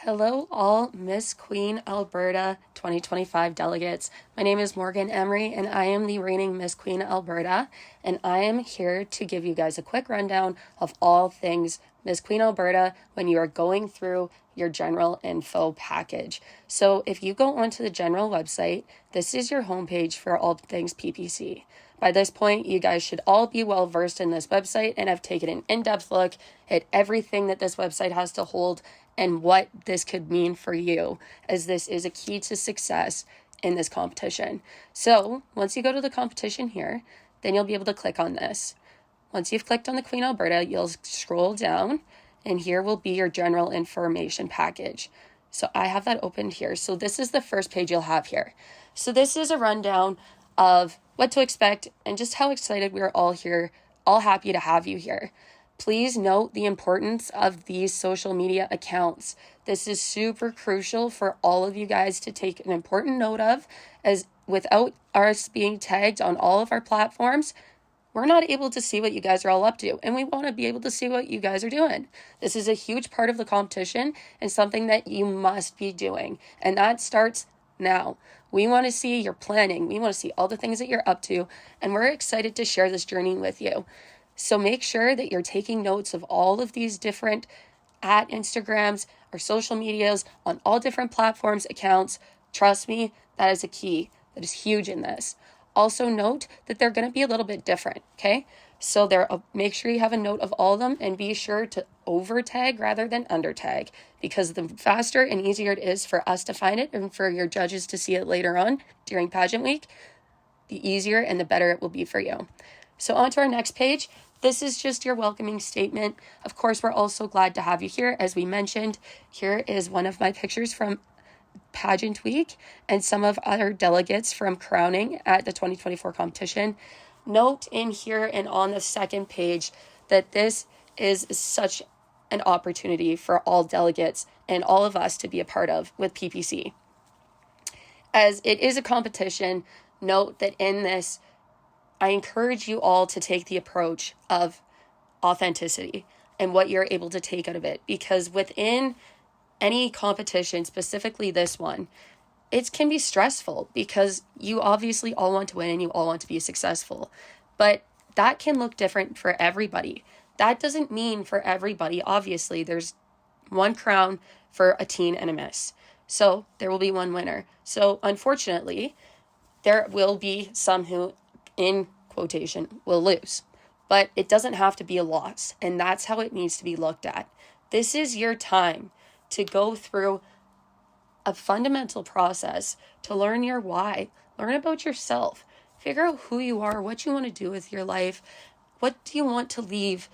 Hello, all Miss Queen Alberta 2025 delegates. My name is Morgan Emery, and I am the reigning Miss Queen Alberta, and I am here to give you guys a quick rundown of all things Miss Queen Alberta when you are going through your general info package. So if you go onto the general website, this is your homepage for all things PPC. By this point, you guys should all be well versed in this website and have taken an in-depth look at everything that this website has to hold and what this could mean for you, as this is a key to success in this competition. So once you go to the competition here, then you'll be able to click on this. Once you've clicked on the Queen Alberta, you'll scroll down, and here will be your general information package. So I have that opened here. So this is the first page you'll have here. So this is a rundown of what to expect and just how excited we are all here, all happy to have you here. Please note the importance of these social media accounts. This is super crucial for all of you guys to take an important note of, as without us being tagged on all of our platforms, we're not able to see what you guys are all up to, and we want to be able to see what you guys are doing. This is a huge part of the competition and something that you must be doing, and that starts now. We want to see your planning. We want to see all the things that you're up to, and we're excited to share this journey with you. So make sure that you're taking notes of all of these different Instagrams or social medias on all different platforms, accounts. Trust me, that is a key. That is huge in this. Also note that they're going to be a little bit different, okay? So make sure you have a note of all of them, and be sure to over tag rather than under tag, because the faster and easier it is for us to find it and for your judges to see it later on during pageant week, the easier and the better it will be for you. So on to our next page. This is just your welcoming statement. Of course, we're also glad to have you here. As we mentioned, here is one of my pictures from Pageant Week and some of other delegates from crowning at the 2024 competition. Note in here and on the second page that this is such an opportunity for all delegates and all of us to be a part of with PPC. As it is a competition, note that in this, I encourage you all to take the approach of authenticity and what you're able to take out of it, because within any competition, specifically this one, it can be stressful because you obviously all want to win and you all want to be successful, but that can look different for everybody. That doesn't mean for everybody. Obviously, there's one crown for a teen and a miss. So there will be one winner. So unfortunately, there will be some who, in quotation, will lose. But it doesn't have to be a loss, and that's how it needs to be looked at. This is your time to go through a fundamental process to learn your why, learn about yourself, figure out who you are, what you want to do with your life, what do you want to leave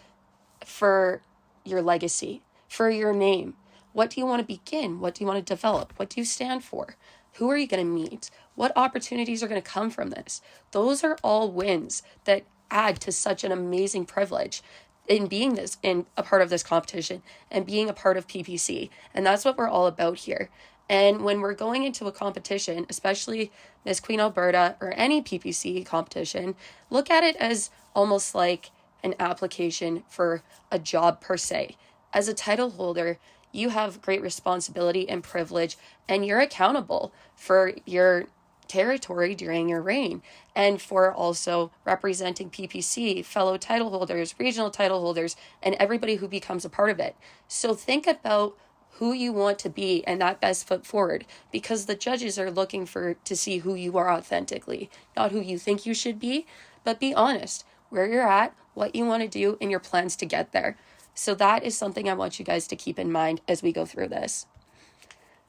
for your legacy, for your name, what do you want to begin, what do you want to develop, what do you stand for? Who are you going to meet? What opportunities are going to come from this? Those are all wins that add to such an amazing privilege in being in a part of this competition and being a part of PPC. And that's what we're all about here. And when we're going into a competition, especially Miss Queen Alberta or any PPC competition, look at it as almost like an application for a job per se. As a title holder, you have great responsibility and privilege, and you're accountable for your territory during your reign and for also representing PPC, fellow title holders, regional title holders, and everybody who becomes a part of it. So think about who you want to be and that best foot forward, because the judges are looking to see who you are authentically, not who you think you should be, but be honest where you're at, what you want to do, and your plans to get there. So that is something I want you guys to keep in mind as we go through this.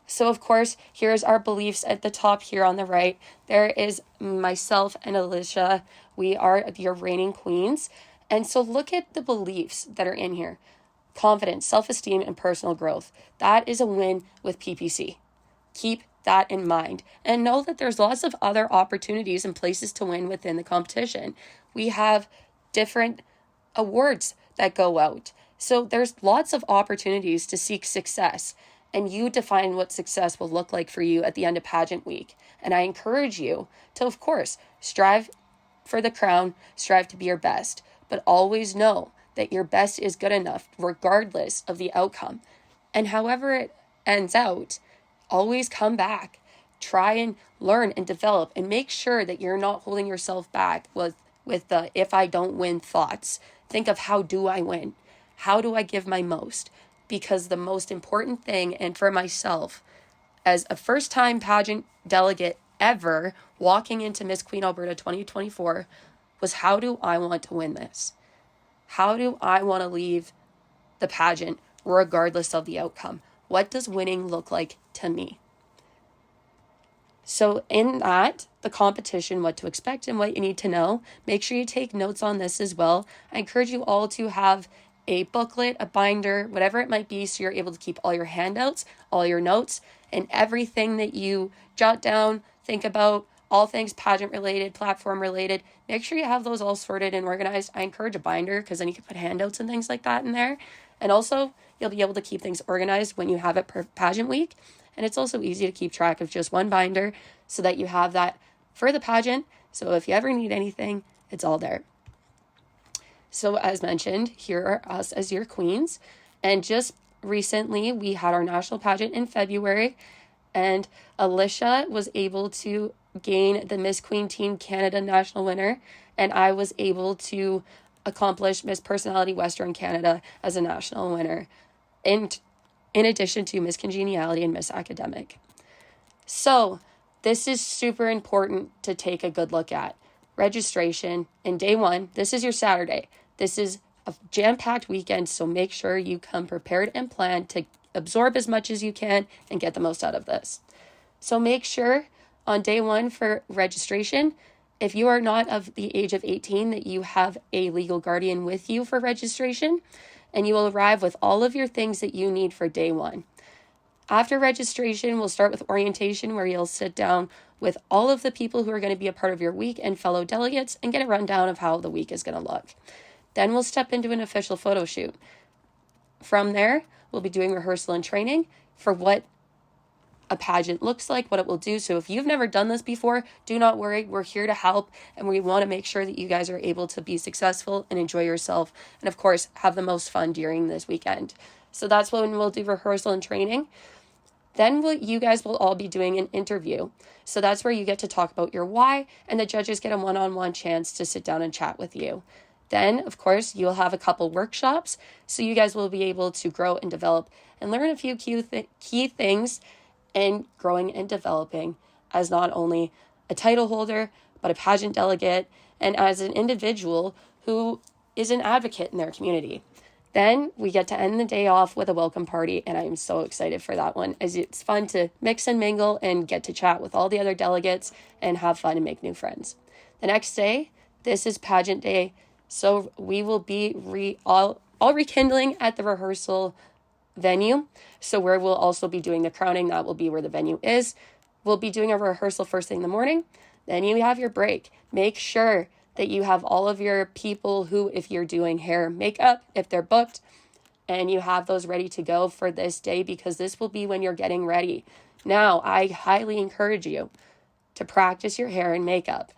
So of course, here's our beliefs at the top here on the right. There is myself and Alicia. We are your reigning queens. And so look at the beliefs that are in here. Confidence, self-esteem, and personal growth. That is a win with PPC. Keep that in mind. And know that there's lots of other opportunities and places to win within the competition. We have different awards that go out. So there's lots of opportunities to seek success, and you define what success will look like for you at the end of pageant week. And I encourage you to, of course, strive for the crown, strive to be your best, but always know that your best is good enough regardless of the outcome. And however it ends out, always come back. Try and learn and develop, and make sure that you're not holding yourself back with the if I don't win thoughts. Think of, how do I win? How do I give my most? Because the most important thing, and for myself, as a first-time pageant delegate ever walking into Miss Queen Alberta 2024, was, how do I want to win this? How do I want to leave the pageant regardless of the outcome? What does winning look like to me? So in that, the competition, what to expect and what you need to know, make sure you take notes on this as well. I encourage you all to have a booklet, a binder, whatever it might be, so you're able to keep all your handouts, all your notes, and everything that you jot down, think about, all things pageant related, platform related. Make sure you have those all sorted and organized. I encourage a binder, because then you can put handouts and things like that in there. And also, you'll be able to keep things organized when you have it per pageant week. And it's also easy to keep track of just one binder, so that you have that for the pageant. So if you ever need anything, it's all there. So as mentioned, here are us as your queens. And just recently, we had our national pageant in February, and Alicia was able to gain the Miss Queen Teen Canada national winner, and I was able to accomplish Miss Personality Western Canada as a national winner, in addition to Miss Congeniality and Miss Academic. So this is super important to take a good look at. Registration and day one, this is your Saturday. This is a jam-packed weekend, so make sure you come prepared and planned to absorb as much as you can and get the most out of this. So make sure on day one for registration, if you are not of the age of 18, that you have a legal guardian with you for registration, and you will arrive with all of your things that you need for day one. After registration, we'll start with orientation, where you'll sit down with all of the people who are going to be a part of your week and fellow delegates and get a rundown of how the week is going to look. Then we'll step into an official photo shoot. From there, we'll be doing rehearsal and training for what a pageant looks like, what it will do. So if you've never done this before, do not worry. We're here to help, and we want to make sure that you guys are able to be successful and enjoy yourself, and of course, have the most fun during this weekend. So that's when we'll do rehearsal and training. Then you guys will all be doing an interview. So that's where you get to talk about your why, and the judges get a one-on-one chance to sit down and chat with you. Then, of course, you'll have a couple workshops, so you guys will be able to grow and develop and learn a few key things in growing and developing as not only a title holder, but a pageant delegate, and as an individual who is an advocate in their community. Then we get to end the day off with a welcome party, and I am so excited for that one, as it's fun to mix and mingle and get to chat with all the other delegates and have fun and make new friends. The next day, this is pageant day, so we will be all rekindling at the rehearsal venue. So where we'll also be doing the crowning, that will be where the venue is. We'll be doing a rehearsal first thing in the morning. Then you have your break. Make sure that you have all of your people who, if you're doing hair, makeup, if they're booked, and you have those ready to go for this day, because this will be when you're getting ready. Now, I highly encourage you to practice your hair and makeup,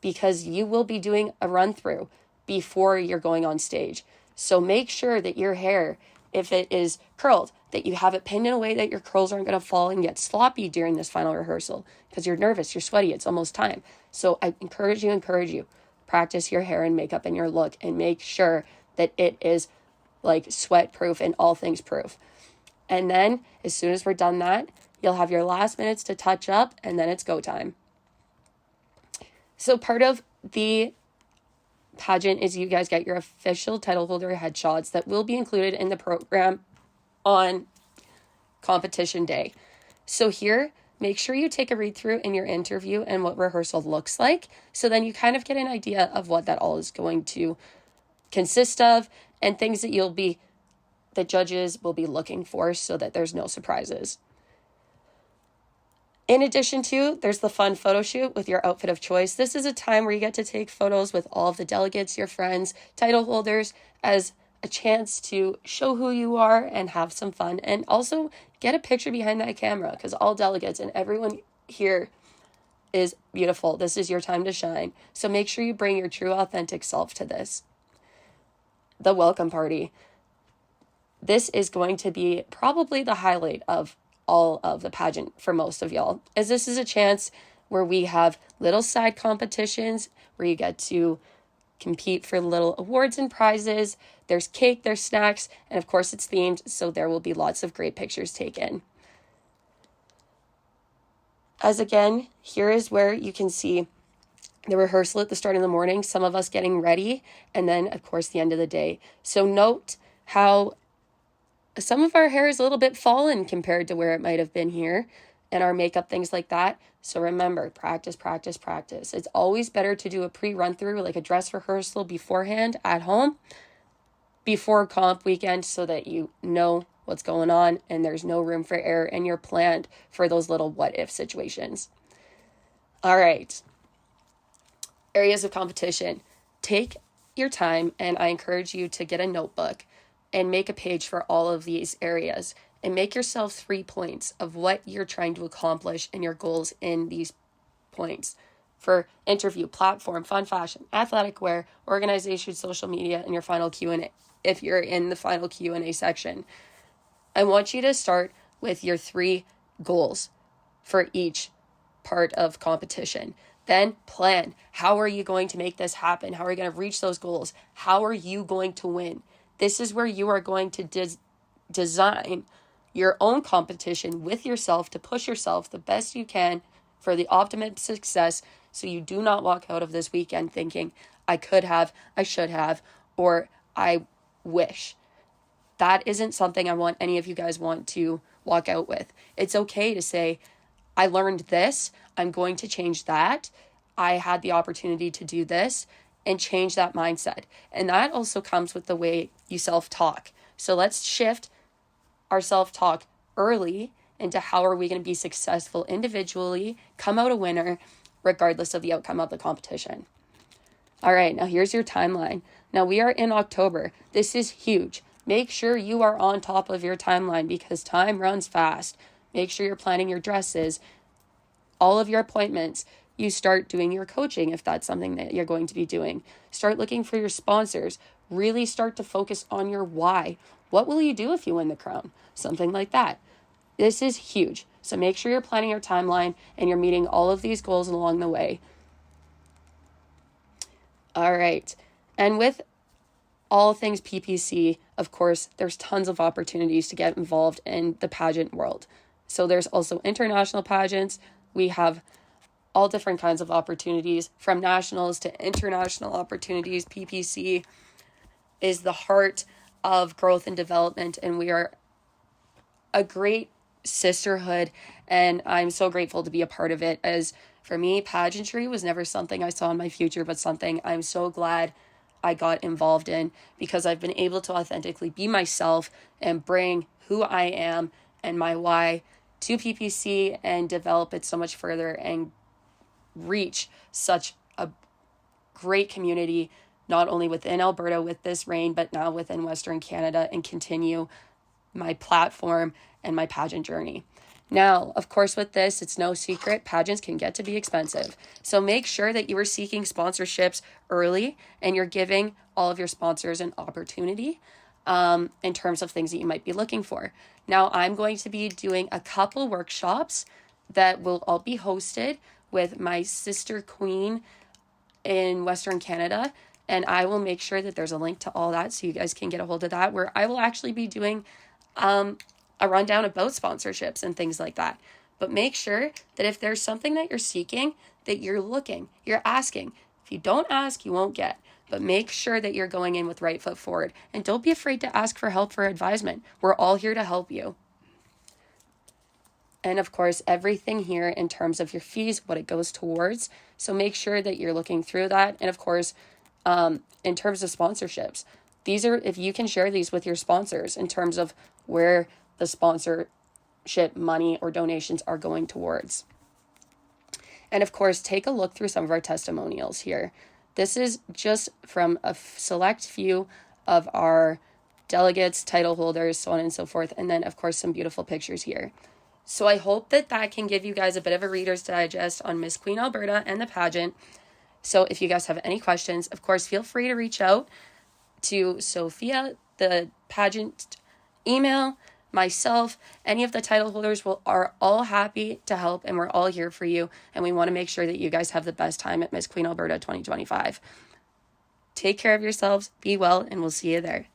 because you will be doing a run through before you're going on stage. So make sure that your hair, if it is curled, that you have it pinned in a way that your curls aren't going to fall and get sloppy during this final rehearsal, because you're nervous, you're sweaty, it's almost time. So I encourage you, practice your hair and makeup and your look, and make sure that it is like sweat proof and all things proof. And then as soon as we're done that, you'll have your last minutes to touch up, and then it's go time. So part of the pageant is you guys get your official title holder headshots that will be included in the program on competition day. So here, make sure you take a read through in your interview and what rehearsal looks like, so then you kind of get an idea of what that all is going to consist of, and things that the judges will be looking for, so that there's no surprises. In addition to, there's the fun photo shoot with your outfit of choice. This is a time where you get to take photos with all of the delegates, your friends, title holders, as a chance to show who you are and have some fun, and also get a picture behind that camera, because all delegates and everyone here is beautiful. This is your time to shine. So make sure you bring your true, authentic self to this. The welcome party. This is going to be probably the highlight of all of the pageant for most of y'all, as this is a chance where we have little side competitions where you get to compete for little awards and prizes. There's cake, there's snacks, and of course it's themed, so there will be lots of great pictures taken. As again, here is where you can see the rehearsal at the start of the morning, some of us getting ready, and then of course the end of the day. So note how some of our hair is a little bit fallen compared to where it might have been here, and our makeup, things like that. So remember, practice, practice, practice. It's always better to do a pre-run through, like a dress rehearsal beforehand at home, before comp weekend, so that you know what's going on and there's no room for error and you're planned for those little what if situations. All right. Areas of competition. Take your time, and I encourage you to get a notebook and make a page for all of these areas and make yourself 3 points of what you're trying to accomplish and your goals in these points. For interview, platform, fun fashion, athletic wear, organization, social media, and your final Q&A. If you're in the final Q&A section, I want you to start with your 3 goals for each part of competition. Then plan. How are you going to make this happen? How are you going to reach those goals? How are you going to win? This is where you are going to design your own competition with yourself to push yourself the best you can for the optimum success, so you do not walk out of this weekend thinking, I could have, I should have, or I wish. That isn't something I want any of you guys want to walk out with. It's okay to say, I learned this, I'm going to change that. I had the opportunity to do this, and change that mindset. And that also comes with the way you self-talk. So let's shift our self-talk early into how are we going to be successful individually, come out a winner, regardless of the outcome of the competition. All right, now here's your timeline. Now we are in October. This is huge. Make sure you are on top of your timeline because time runs fast. Make sure you're planning your dresses, all of your appointments. You start doing your coaching if that's something that you're going to be doing. Start looking for your sponsors. Really start to focus on your why. What will you do if you win the crown? Something like that. This is huge. So make sure you're planning your timeline and you're meeting all of these goals along the way. All right. And with all things PPC, of course, there's tons of opportunities to get involved in the pageant world. So there's also international pageants. We have all different kinds of opportunities, from nationals to international opportunities. PPC is the heart of growth and development, and we are a great sisterhood, and I'm so grateful to be a part of it. As for me, pageantry was never something I saw in my future, but something I'm so glad I got involved in, because I've been able to authentically be myself and bring who I am and my why to PPC and develop it so much further and reach such a great community, not only within Alberta with this reign, but now within Western Canada, and continue my platform and my pageant journey. Now, of course, with this, it's no secret, pageants can get to be expensive. So make sure that you are seeking sponsorships early and you're giving all of your sponsors an opportunity in terms of things that you might be looking for. Now, I'm going to be doing a couple workshops that will all be hosted with my sister queen in Western Canada, and I will make sure that there's a link to all that so you guys can get a hold of that, where I will actually be doing a rundown about sponsorships and things like that. But make sure that if there's something that you're seeking, that you're looking, you're asking. If you don't ask, you won't get. But make sure that you're going in with right foot forward, and don't be afraid to ask for help, for advisement. We're all here to help you. And of course, everything here in terms of your fees, what it goes towards. So make sure that you're looking through that. And of course, in terms of sponsorships, these are, if you can share these with your sponsors in terms of where the sponsorship money or donations are going towards. And of course, take a look through some of our testimonials here. This is just from a select few of our delegates, title holders, so on and so forth. And then of course, some beautiful pictures here. So I hope that can give you guys a bit of a Reader's Digest on Miss Queen Alberta and the pageant. So if you guys have any questions, of course, feel free to reach out to Sophia, the pageant email, myself, any of the title holders are all happy to help, and we're all here for you, and we want to make sure that you guys have the best time at Miss Queen Alberta 2025. Take care of yourselves, be well, and we'll see you there.